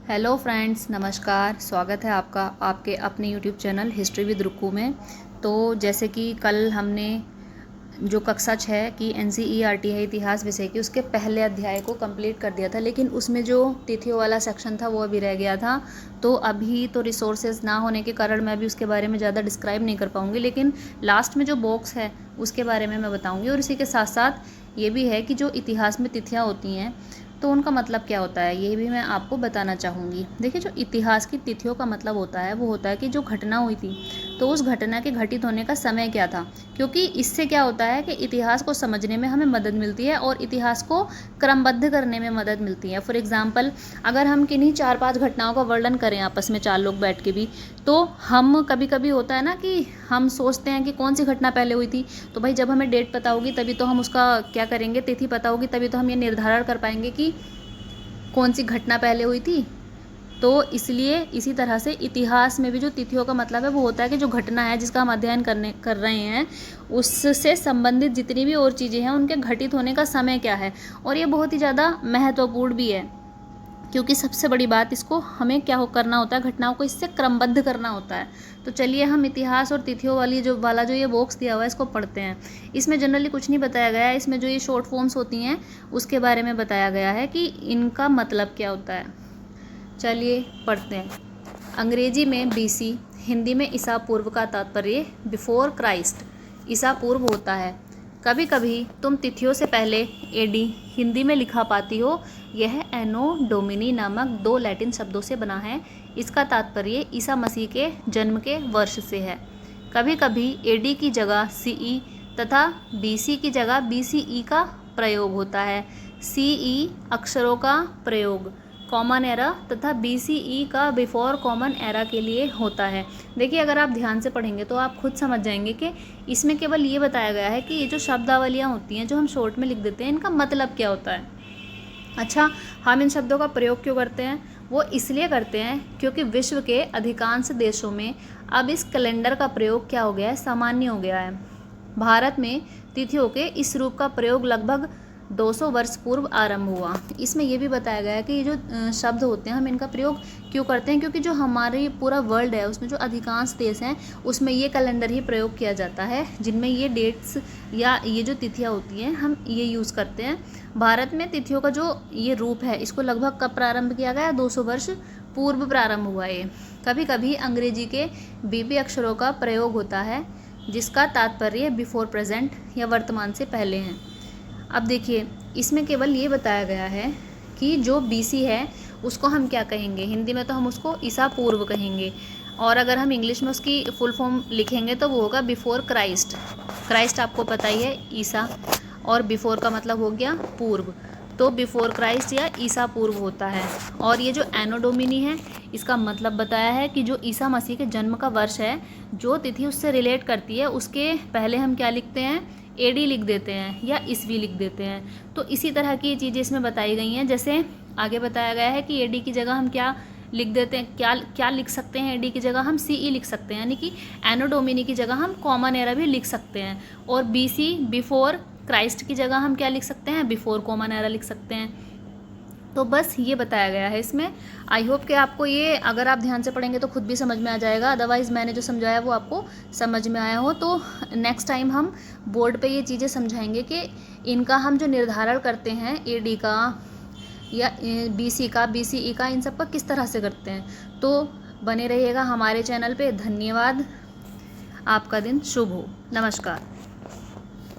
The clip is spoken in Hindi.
हेलो फ्रेंड्स, नमस्कार। स्वागत है आपका आपके अपने YouTube channel history with Rukku में। तो जैसे कि कल हमने जो कक्षा 6 की NCERT है इतिहास विषय की, उसके पहले अध्याय को कंप्लीट कर दिया था, लेकिन उसमें जो तिथियों वाला सेक्शन था वो अभी रह गया था। तो अभी तो रिसोर्सेज ना होने के कारण मैं अभी उसके बारे में ज़्यादा डिस्क्राइब नहीं कर पाऊँगी, लेकिन लास्ट में जो बॉक्स है उसके बारे में मैं बताऊँगी। और इसी के साथ साथ ये भी है कि जो इतिहास में तिथियाँ होती हैं तो उनका मतलब क्या होता है, ये भी मैं आपको बताना चाहूँगी। देखिए, जो इतिहास की तिथियों का मतलब होता है वो होता है कि जो घटना हुई थी तो उस घटना के घटित होने का समय क्या था, क्योंकि इससे क्या होता है कि इतिहास को समझने में हमें मदद मिलती है और इतिहास को क्रमबद्ध करने में मदद मिलती है। फॉर एग्जाम्पल, अगर हम किन्हीं 4-5 घटनाओं का वर्णन करें आपस में 4 लोग बैठ के भी, तो हम कभी कभी होता है ना कि हम सोचते हैं कि कौन सी घटना पहले हुई थी। तो भाई, जब हमें डेट पता होगी तभी तो हम उसका क्या करेंगे, तिथि पता होगी तभी तो हम ये निर्धारण कर पाएंगे कि कौन सी घटना पहले हुई थी। तो इसलिए इसी तरह से इतिहास में भी जो तिथियों का मतलब है वो होता है कि जो घटना है जिसका हम अध्ययन कर रहे हैं उससे संबंधित जितनी भी और चीज़ें हैं उनके घटित होने का समय क्या है। और ये बहुत ही ज़्यादा महत्वपूर्ण भी है, क्योंकि सबसे बड़ी बात, इसको हमें क्या करना होता है, घटनाओं को इससे क्रमबद्ध करना होता है। तो चलिए हम इतिहास और तिथियों वाला जो ये बॉक्स दिया हुआ है इसको पढ़ते हैं। इसमें जनरली कुछ नहीं बताया गया है, इसमें जो ये शॉर्ट फॉर्म्स होती हैं उसके बारे में बताया गया है कि इनका मतलब क्या होता है। चलिए पढ़ते हैं। अंग्रेजी में BC, हिंदी में ईसा पूर्व का तात्पर्य बिफोर क्राइस्ट, ईसा पूर्व होता है। कभी कभी तुम तिथियों से पहले AD हिंदी में लिखा पाती हो। यह एनो डोमिनी नामक 2 लैटिन शब्दों से बना है। इसका तात्पर्य ईसा मसीह के जन्म के वर्ष से है। कभी कभी AD की जगह CE तथा BC की जगह BCE का प्रयोग होता है। CE अक्षरों का प्रयोग कॉमन एरा तथा BCE का बिफोर कॉमन एरा के लिए होता है। देखिए, अगर आप ध्यान से पढ़ेंगे तो आप खुद समझ जाएंगे कि इसमें केवल ये बताया गया है कि ये जो शब्दावलियाँ होती हैं जो हम शॉर्ट में लिख देते हैं, इनका मतलब क्या होता है। अच्छा, हम इन शब्दों का प्रयोग क्यों करते हैं? वो इसलिए करते हैं क्योंकि विश्व के अधिकांश देशों में अब इस कैलेंडर का प्रयोग क्या हो गया है, सामान्य हो गया है। भारत में तिथियों के इस रूप का प्रयोग लगभग 200 वर्ष पूर्व आरंभ हुआ। इसमें यह भी बताया गया है कि ये जो शब्द होते हैं हम इनका प्रयोग क्यों करते हैं, क्योंकि जो हमारे पूरा वर्ल्ड है उसमें जो अधिकांश देश हैं उसमें ये कैलेंडर ही प्रयोग किया जाता है, जिनमें ये डेट्स या ये जो तिथियाँ होती हैं हम ये यूज़ करते हैं। भारत में तिथियों का जो ये रूप है इसको लगभग कब प्रारंभ किया गया? 200 वर्ष पूर्व प्रारंभ हुआ ये। कभी कभी अंग्रेजी के BB अक्षरों का प्रयोग होता है जिसका तात्पर्य बिफोर प्रेजेंट या वर्तमान से पहले हैं। अब देखिए, इसमें केवल ये बताया गया है कि जो BC है उसको हम क्या कहेंगे, हिंदी में तो हम उसको ईसा पूर्व कहेंगे, और अगर हम इंग्लिश में उसकी फुल फॉर्म लिखेंगे तो वो होगा बिफोर क्राइस्ट। क्राइस्ट आपको पता ही है, ईसा, और बिफोर का मतलब हो गया पूर्व, तो बिफोर क्राइस्ट या ईसा पूर्व होता है। और ये जो एनो डोमिनी है इसका मतलब बताया है कि जो ईसा मसीह के जन्म का वर्ष है, जो तिथि उससे रिलेट करती है उसके पहले हम क्या लिखते हैं, AD लिख देते हैं या ईस्वी लिख देते हैं। तो इसी तरह की चीज़ें इसमें बताई गई हैं। जैसे आगे बताया गया है कि AD की जगह हम क्या लिख देते हैं, क्या लिख सकते हैं, AD की जगह हम CE लिख सकते हैं, यानी कि एनो डोमिनी की जगह हम कॉमन एरा भी लिख सकते हैं। और BC बिफोर क्राइस्ट की जगह हम क्या लिख सकते हैं, बिफोर कॉमन एरा लिख सकते हैं। तो बस ये बताया गया है इसमें। आई होप कि आपको ये, अगर आप ध्यान से पढ़ेंगे तो खुद भी समझ में आ जाएगा, अदरवाइज़ मैंने जो समझाया वो आपको समझ में आया हो तो नेक्स्ट टाइम हम बोर्ड पे ये चीज़ें समझाएंगे कि इनका हम जो निर्धारण करते हैं AD का या BC का, BCE का, इन सब का किस तरह से करते हैं। तो बने रहिएगा हमारे चैनल पे। धन्यवाद। आपका दिन शुभ हो। नमस्कार।